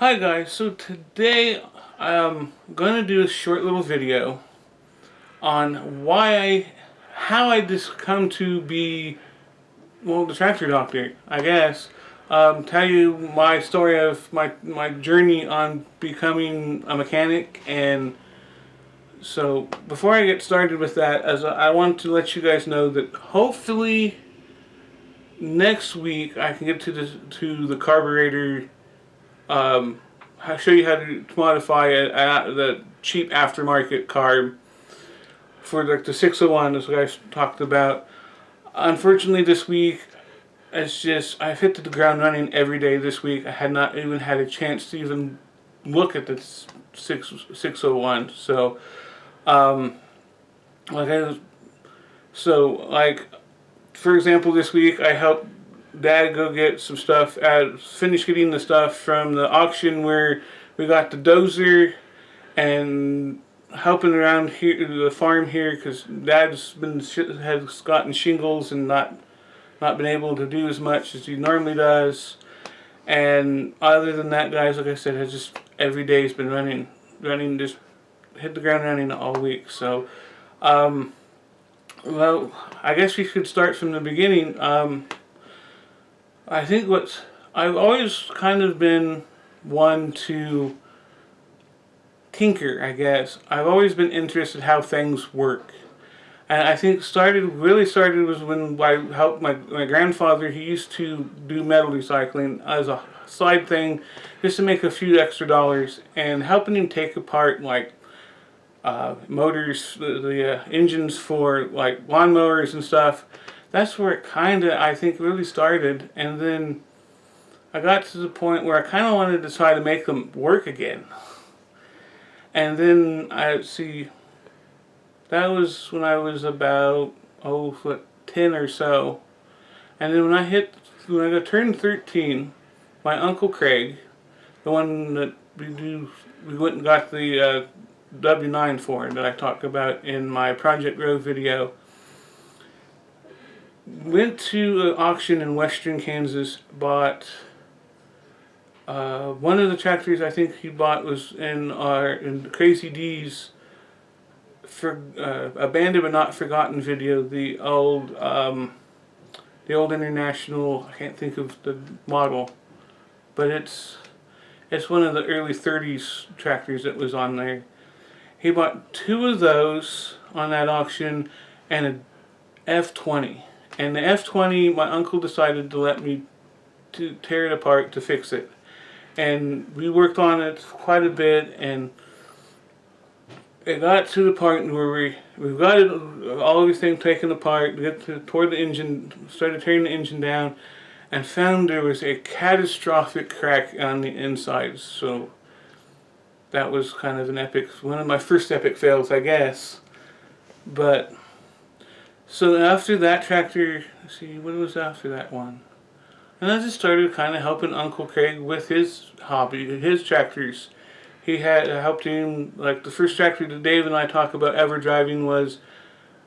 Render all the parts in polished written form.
Hi guys, so today I'm going to do a short little video on how I just come to be, well, the tractor doctor, I guess. Tell you my story of my journey on becoming a mechanic. And so before I get started with that, I want to let you guys know that hopefully next week I can get to the carburetor. I'll show you how to modify the cheap aftermarket carb for the 601, as I talked about. Unfortunately, this week, I've hit the ground running every day this week. I had not even had a chance to even look at the 601. So, um, like I so like for example, this week I helped Dad go get some stuff, finish getting the stuff from the auction where we got the dozer, and helping around here, the farm here, because has gotten shingles and not been able to do as much as he normally does. And other than that, guys, like I said, has just every day's been running, just hit the ground running all week. So, well, I guess we should start from the beginning. I think I've always kind of been one to tinker, I guess. I've always been interested how things work. And I think really started was when I helped my grandfather. He used to do metal recycling as a side thing just to make a few extra dollars, and helping him take apart like motors, the engines for like lawnmowers and stuff. That's where it kind of, I think, really started. And then I got to the point where I kind of wanted to try to make them work again. And then that was when I was about 10 or so. And then when I turned 13, my Uncle Craig, the one that we went and got the W9 for, that I talked about in my Project Grove video, went to an auction in western Kansas, bought one of the tractors I think he bought was in Crazy D's for Abandoned but Not Forgotten video, the old International. I can't think of the model, but it's one of the early 30s tractors that was on there. He bought two of those on that auction and a F20. And the F20, my uncle decided to let me to tear it apart to fix it. And we worked on it quite a bit, and it got to the point where we got everything taken apart, toward the engine, started tearing the engine down, and found there was a catastrophic crack on the insides. So that was kind of one of my first epic fails, I guess. But so after that tractor, let's see, what was after that one? And I just started kind of helping Uncle Craig with his hobby, his tractors. He had helped him, like the first tractor that Dave and I talk about ever driving was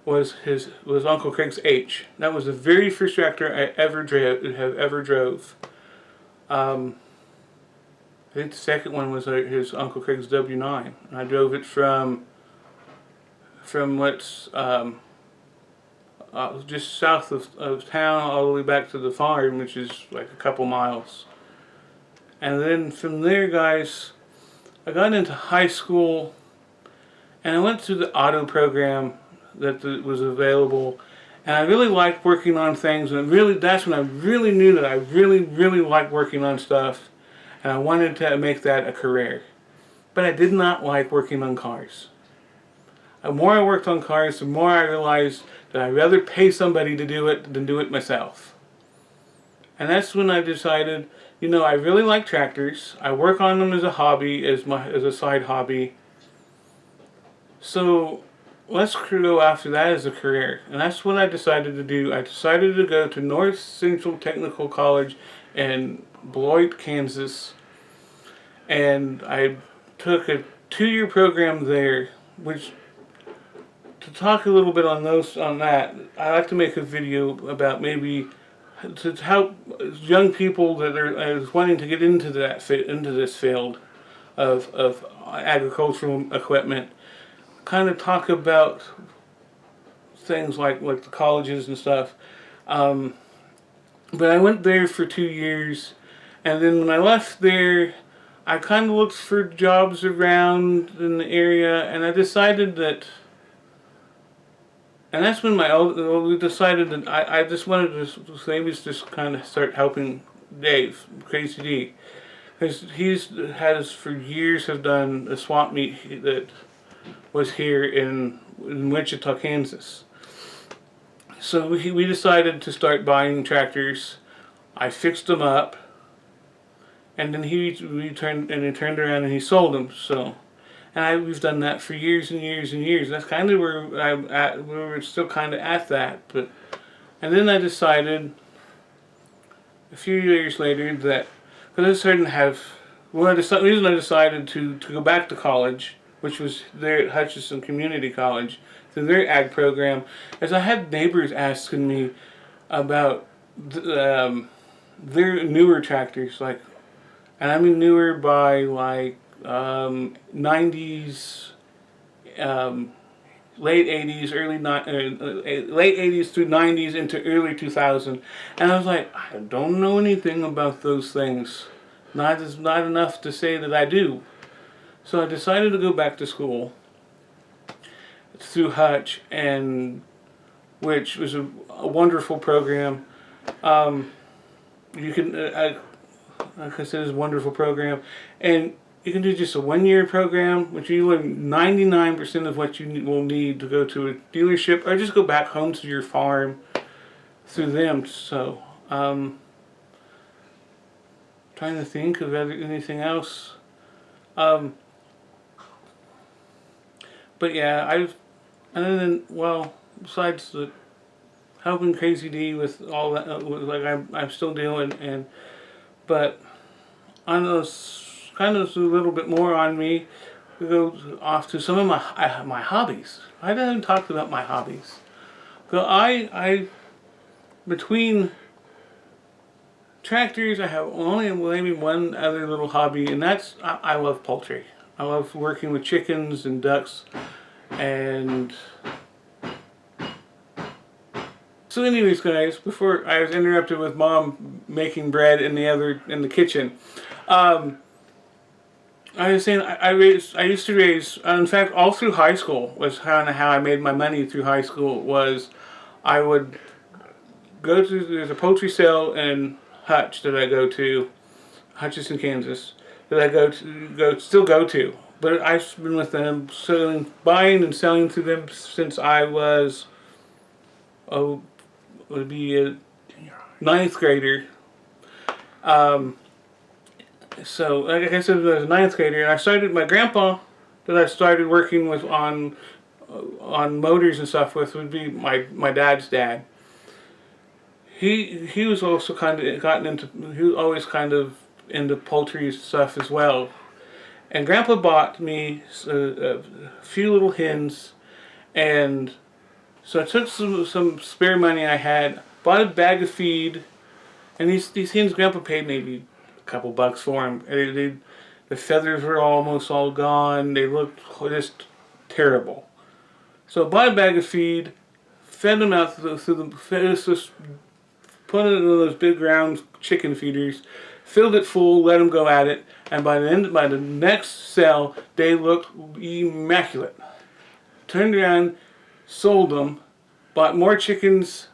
Uncle Craig's H. That was the very first tractor I ever drove. I think the second one was his Uncle Craig's W9, and I drove it from what's just south of town all the way back to the farm, which is like a couple miles. And then from there, guys, I got into high school, and I went through the auto program that was available, and I really liked working on things. And that's when I really knew that I really, really liked working on stuff, and I wanted to make that a career. But I did not like working on cars. The more I worked on cars, the more I realized that I'd rather pay somebody to do it than do it myself. And that's when I decided, I really like tractors. I work on them as a hobby, as a side hobby. So let's go after that as a career. And that's what I decided to do. I decided to go to North Central Technical College in Beloit, Kansas. And I took a 2-year program there, which, to talk a little bit on that, I like to make a video about maybe to help young people that are wanting to get into into this field of agricultural equipment. Kind of talk about things like the colleges and stuff. Um, but I went there for 2 years, and then when I left there, I kind of looked for jobs around in the area, and I decided that. And that's when we decided that I just wanted to maybe just kind of start helping Dave, Crazy D. Because has for years have done a swap meet that was here in Wichita, Kansas. So we decided to start buying tractors. I fixed them up, and then he turned around and he sold them. So, and we've done that for years and years and years. That's kind of where I'm at. We're still kind of at that, but and then I decided a few years later that because I started to have the reason I decided to go back to college, which was there at Hutchinson Community College, through their ag program, is I had neighbors asking me about their newer tractors, like, and I mean newer by like 90s, late 80s, late 80s through 90s into early 2000, and I was like, I don't know anything about those things. Not enough to say that I do. So I decided to go back to school through Hutch, and which was a wonderful program. You can, like I said, it's a wonderful program, and you can do just a 1 year program, which you learn 99% of what you will need to go to a dealership, or just go back home to your farm through them. So, trying to think of anything else. But yeah, besides the helping Crazy D with all that, like I'm still doing, but on those kind of a little bit more on me, we go off to some of my hobbies. I haven't talked about my hobbies. So I between tractors, I have only maybe one other little hobby, and that's I love poultry. I love working with chickens and ducks, and so anyways, guys, before I was interrupted with Mom making bread in the kitchen, I was saying I used to raise. In fact, all through high school was kind of how I made my money through high school. Was I would go to there's a poultry sale in Hutch that I go to, Hutchinson, Kansas, that I still go to. But I've been with them buying and selling through them since I was would be a ninth grader. So like I said, I was a ninth grader, and I started my grandpa that I started working with on motors and stuff with would be my dad's dad. He was also he was always kind of into poultry stuff as well. And Grandpa bought me a few little hens, and so I took some spare money I had, bought a bag of feed, and these hens Grandpa paid maybe a couple bucks for them. The feathers were almost all gone. They looked just terrible. So I bought a bag of feed, fed them out put it in those big round chicken feeders, filled it full, let them go at it, and by the next sale, they looked immaculate. Turned around, sold them, bought more chickens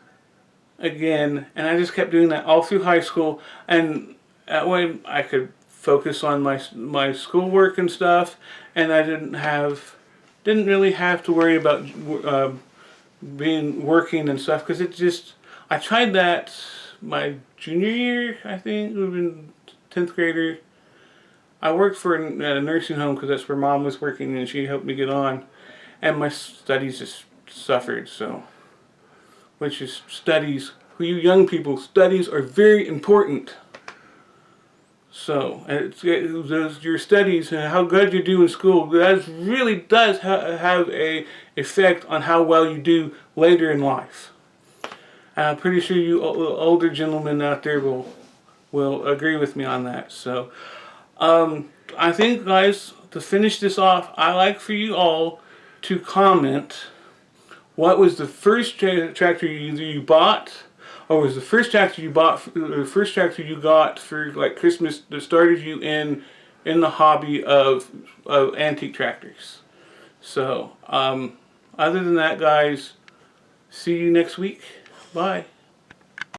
again, and I just kept doing that all through high school, and that way I could focus on my schoolwork and stuff, and I didn't really have to worry about working and stuff, because I tried that my junior year, I think, in 10th grader. I worked at a nursing home because that's where Mom was working, and she helped me get on, and my studies just suffered. So, which is studies, for you young people, studies are very important. So, your studies and how good you do in school, that really does have a effect on how well you do later in life. I'm pretty sure you older gentlemen out there will agree with me on that. So, I think, guys, to finish this off, I like for you all to comment what was the first tractor you bought, or was the first tractor you bought, the first tractor you got for like Christmas that started you in the hobby of antique tractors. So, other than that, guys, see you next week. Bye.